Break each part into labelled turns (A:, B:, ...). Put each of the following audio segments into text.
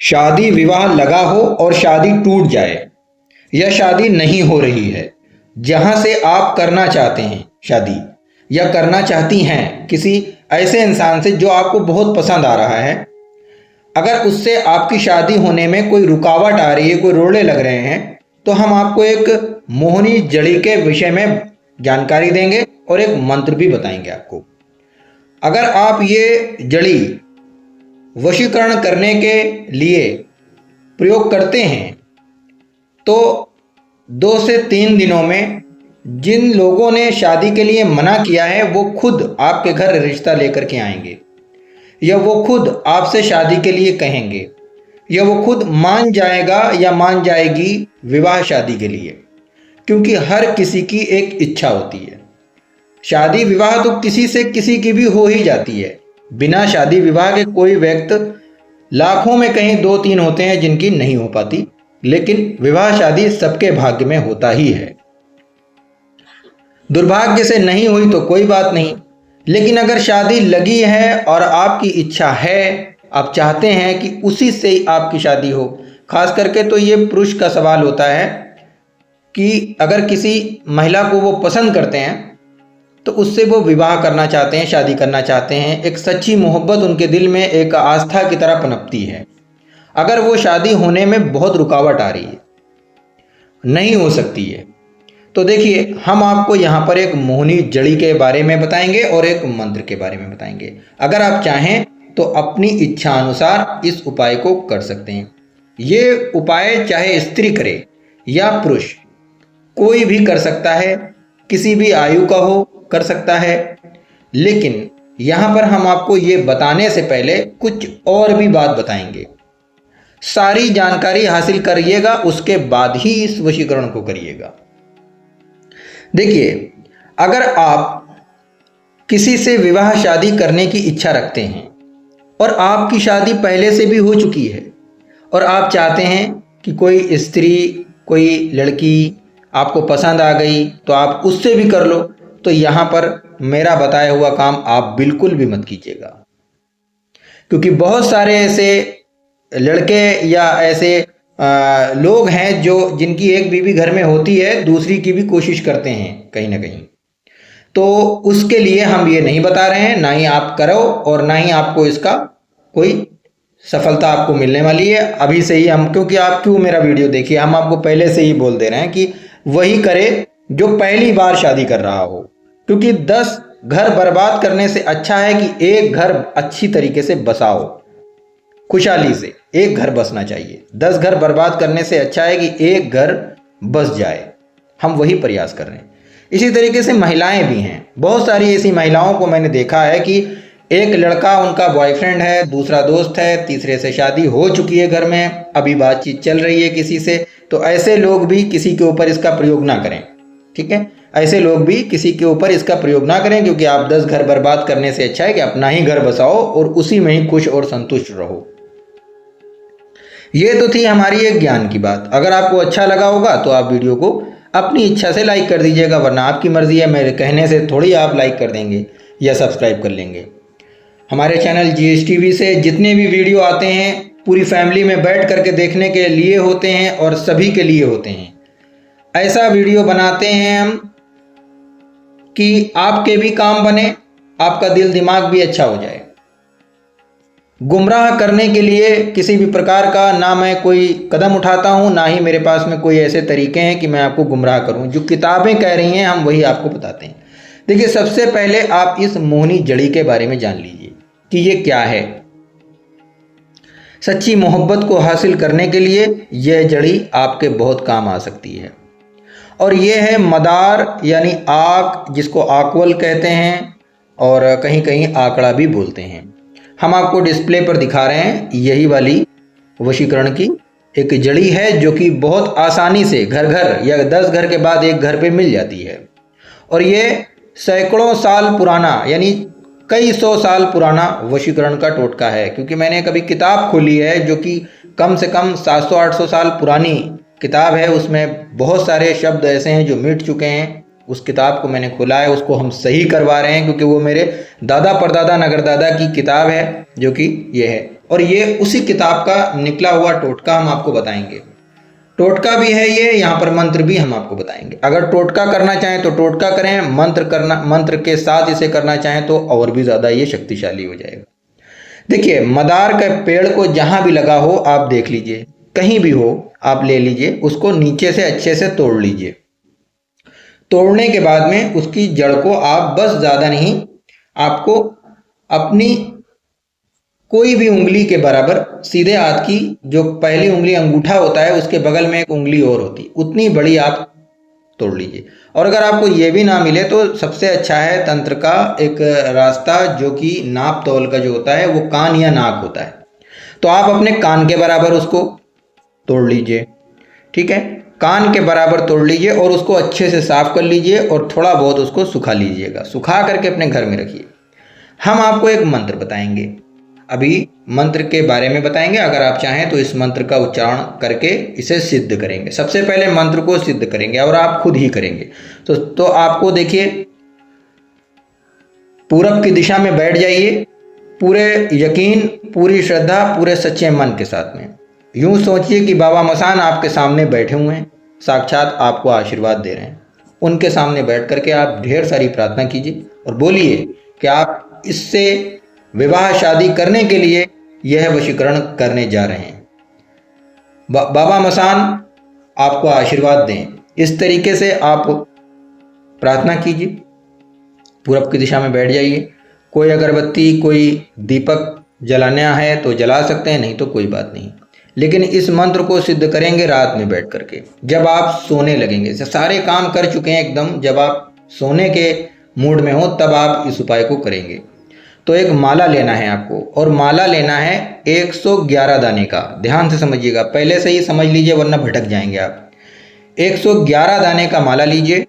A: शादी विवाह लगा हो और शादी टूट जाए या शादी नहीं हो रही है, जहां से आप करना चाहते हैं शादी या करना चाहती हैं किसी ऐसे इंसान से जो आपको बहुत पसंद आ रहा है, अगर उससे आपकी शादी होने में कोई रुकावट आ रही है, कोई रोड़े लग रहे हैं, तो हम आपको एक मोहनी जड़ी के विषय में जानकारी देंगे और एक मंत्र भी बताएंगे आपको। अगर आप ये जड़ी वशीकरण करने के लिए प्रयोग करते हैं तो 2 से 3 दिनों में जिन लोगों ने शादी के लिए मना किया है वो खुद आपके घर रिश्ता लेकर के आएंगे, या वो खुद आपसे शादी के लिए कहेंगे, या वो खुद मान जाएगा या मान जाएगी विवाह शादी के लिए। क्योंकि हर किसी की एक इच्छा होती है। शादी विवाह तो किसी से किसी की भी हो ही जाती है। बिना शादी विवाह के कोई व्यक्ति लाखों में कहीं 2-3 होते हैं जिनकी नहीं हो पाती, लेकिन विवाह शादी सबके भाग्य में होता ही है। दुर्भाग्य से नहीं हुई तो कोई बात नहीं, लेकिन अगर शादी लगी है और आपकी इच्छा है, आप चाहते हैं कि उसी से ही आपकी शादी हो, खास करके तो ये पुरुष का सवाल होता है कि अगर किसी महिला को वो पसंद करते हैं तो उससे वो विवाह करना चाहते हैं, शादी करना चाहते हैं। एक सच्ची मोहब्बत उनके दिल में एक आस्था की तरह पनपती है। अगर वो शादी होने में बहुत रुकावट आ रही है, नहीं हो सकती है, तो देखिए हम आपको यहाँ पर एक मोहनी जड़ी के बारे में बताएंगे और एक मंत्र के बारे में बताएंगे। अगर आप चाहें तो अपनी इच्छा अनुसार इस उपाय को कर सकते हैं। ये उपाय चाहे स्त्री करे या पुरुष, कोई भी कर सकता है, किसी भी आयु का हो कर सकता है। लेकिन यहाँ पर हम आपको ये बताने से पहले कुछ और भी बात बताएंगे। सारी जानकारी हासिल करिएगा, उसके बाद ही इस वशीकरण को करिएगा। देखिए, अगर आप किसी से विवाह शादी करने की इच्छा रखते हैं और आपकी शादी पहले से भी हो चुकी है और आप चाहते हैं कि कोई स्त्री, कोई लड़की आपको पसंद आ गई तो आप उससे भी कर लो, तो यहाँ पर मेरा बताया हुआ काम आप बिल्कुल भी मत कीजिएगा। क्योंकि बहुत सारे ऐसे लड़के या ऐसे लोग हैं जो जिनकी एक बीवी घर में होती है, दूसरी की भी कोशिश करते हैं कहीं ना कहीं। तो उसके लिए हम ये नहीं बता रहे हैं, ना ही आप करो और ना ही आपको इसका कोई सफलता आपको मिलने वाली है अभी से ही। हम क्योंकि आप क्यों मेरा वीडियो देखिए, हम आपको पहले से ही बोल दे रहे हैं कि वही करे जो पहली बार शादी कर रहा हो। क्योंकि 10 घर बर्बाद करने से अच्छा है कि एक घर अच्छी तरीके से बसाओ, खुशहाली से एक घर बसना चाहिए। 10 घर बर्बाद करने से अच्छा है कि एक घर बस जाए। हम वही प्रयास कर रहे हैं। इसी तरीके से महिलाएं भी हैं। बहुत सारी ऐसी महिलाओं को मैंने देखा है कि एक लड़का उनका बॉयफ्रेंड है, दूसरा दोस्त है, तीसरे से शादी हो चुकी है, घर में अभी बातचीत चल रही है किसी से। तो ऐसे लोग भी किसी के ऊपर इसका प्रयोग ना करें, ठीक है। ऐसे लोग भी किसी के ऊपर इसका प्रयोग ना करें, क्योंकि आप 10 घर बर्बाद करने से अच्छा है कि अपना ही घर बसाओ और उसी में ही खुश और संतुष्ट रहो। ये तो थी हमारी एक ज्ञान की बात। अगर आपको अच्छा लगा होगा तो आप वीडियो को अपनी इच्छा से लाइक कर दीजिएगा, वरना आपकी मर्जी है, मेरे कहने से थोड़ी आप लाइक कर देंगे या सब्सक्राइब कर लेंगे। हमारे चैनल GSTV से जितने भी वीडियो आते हैं पूरी फैमिली में बैठ करके देखने के लिए होते हैं और सभी के लिए होते हैं। ऐसा वीडियो बनाते हैं हम कि आपके भी काम बने, आपका दिल दिमाग भी अच्छा हो जाए। गुमराह करने के लिए किसी भी प्रकार का ना मैं कोई कदम उठाता हूं, ना ही मेरे पास में कोई ऐसे तरीके हैं कि मैं आपको गुमराह करूं। जो किताबें कह रही हैं हम वही आपको बताते हैं। देखिए, सबसे पहले आप इस मोहनी जड़ी के बारे में जान लीजिए कि ये क्या है। सच्ची मोहब्बत को हासिल करने के लिए यह जड़ी आपके बहुत काम आ सकती है। और ये है मदार, यानी आक, जिसको आकवल कहते हैं और कहीं कहीं आकड़ा भी बोलते हैं। हम आपको डिस्प्ले पर दिखा रहे हैं, यही वाली वशीकरण की एक जड़ी है जो कि बहुत आसानी से घर घर या 10 घर के बाद एक घर पे मिल जाती है। और ये सैकड़ों साल पुराना, यानी कई 100 साल पुराना वशीकरण का टोटका है। क्योंकि मैंने कभी किताब खोली है जो कि कम से कम 700-800 साल पुरानी किताब है, उसमें बहुत सारे शब्द ऐसे हैं जो मिट चुके हैं। उस किताब को मैंने खोला है, उसको हम सही करवा रहे हैं, क्योंकि वो मेरे दादा परदादा नगरदादा की किताब है जो कि ये है। और ये उसी किताब का निकला हुआ टोटका हम आपको बताएंगे। टोटका भी है ये, यहाँ पर मंत्र भी हम आपको बताएंगे। अगर टोटका करना चाहें तो टोटका करें, मंत्र के साथ इसे करना चाहें तो और भी ज़्यादा ये शक्तिशाली हो जाएगा। देखिए, मदार के पेड़ को जहाँ भी लगा हो आप देख लीजिए, कहीं भी हो आप ले लीजिए, उसको नीचे से अच्छे से तोड़ लीजिए। तोड़ने के बाद में उसकी जड़ को आप बस ज़्यादा नहीं, आपको अपनी कोई भी उंगली के बराबर, सीधे हाथ की जो पहली उंगली अंगूठा होता है उसके बगल में एक उंगली और होती, उतनी बड़ी आप तोड़ लीजिए। और अगर आपको ये भी ना मिले तो सबसे अच्छा है तंत्र का एक रास्ता, जो कि नाप तोल का जो होता है वो कान या नाक होता है, तो आप अपने कान के बराबर उसको तोड़ लीजिए। ठीक है, कान के बराबर तोड़ लीजिए और उसको अच्छे से साफ कर लीजिए और थोड़ा बहुत उसको सुखा लीजिएगा। सुखा करके अपने घर में रखिए। हम आपको एक मंत्र बताएंगे, अभी मंत्र के बारे में बताएंगे। अगर आप चाहें तो इस मंत्र का उच्चारण करके इसे सिद्ध करेंगे। सबसे पहले मंत्र को सिद्ध करेंगे और आप खुद ही करेंगे। तो आपको देखिए, पूरब की दिशा में बैठ जाइए, पूरे यकीन, पूरी श्रद्धा, पूरे सच्चे मन के साथ में। यूं सोचिए कि बाबा मसान आपके सामने बैठे हुए हैं, साक्षात आपको आशीर्वाद दे रहे हैं। उनके सामने बैठ करके आप ढेर सारी प्रार्थना कीजिए और बोलिए कि आप इससे विवाह शादी करने के लिए यह वशीकरण करने जा रहे हैं। बाबा मसान आपको आशीर्वाद दें। इस तरीके से आप प्रार्थना कीजिए। पूरब की दिशा में बैठ जाइए। कोई अगरबत्ती, कोई दीपक जलाना है तो जला सकते हैं, नहीं तो कोई बात नहीं। लेकिन इस मंत्र को सिद्ध करेंगे रात में बैठ करके, जब आप सोने लगेंगे, सारे काम कर चुके हैं एकदम, जब आप सोने के मूड में हो तब आप इस उपाय को करेंगे। तो एक माला लेना है आपको, और माला लेना है 111 दाने का। ध्यान से समझिएगा, पहले से ही समझ लीजिए वरना भटक जाएंगे आप। 111 दाने का माला लीजिए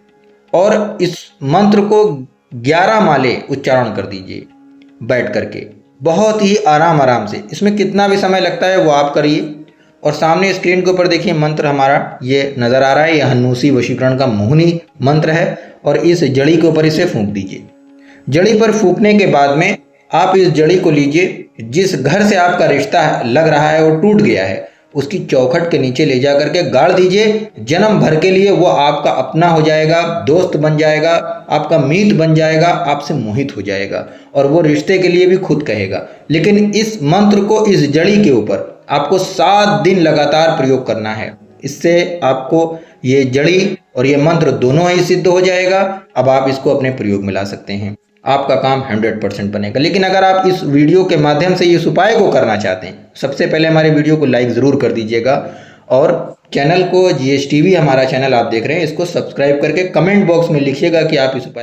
A: और इस मंत्र को 11 माले उच्चारण कर दीजिए बैठ करके, बहुत ही आराम से। इसमें कितना भी समय लगता है वो आप करिए। और सामने स्क्रीन के ऊपर देखिए मंत्र हमारा ये नज़र आ रहा है, यह हन्नूसी वशीकरण का मोहिनी मंत्र है। और इस जड़ी के ऊपर इसे फूंक दीजिए। जड़ी पर फूंकने के बाद में आप इस जड़ी को लीजिए, जिस घर से आपका रिश्ता लग रहा है वो टूट गया है, उसकी चौखट के नीचे ले जा करके गाड़ दीजिए। जन्म भर के लिए वो आपका अपना हो जाएगा, दोस्त बन जाएगा, आपका मीत बन जाएगा, आपसे मोहित हो जाएगा और वो रिश्ते के लिए भी खुद कहेगा। लेकिन इस मंत्र को इस जड़ी के ऊपर आपको 7 दिन लगातार प्रयोग करना है। इससे आपको ये जड़ी और ये मंत्र दोनों ही सिद्ध हो जाएगा। अब आप इसको अपने प्रयोग में ला सकते हैं, आपका काम 100% बनेगा। लेकिन अगर आप इस वीडियो के माध्यम से इस उपाय को करना चाहते हैं, सबसे पहले हमारे वीडियो को लाइक ज़रूर कर दीजिएगा और चैनल को, GS TV हमारा चैनल आप देख रहे हैं, इसको सब्सक्राइब करके कमेंट बॉक्स में लिखिएगा कि आप इस उपाय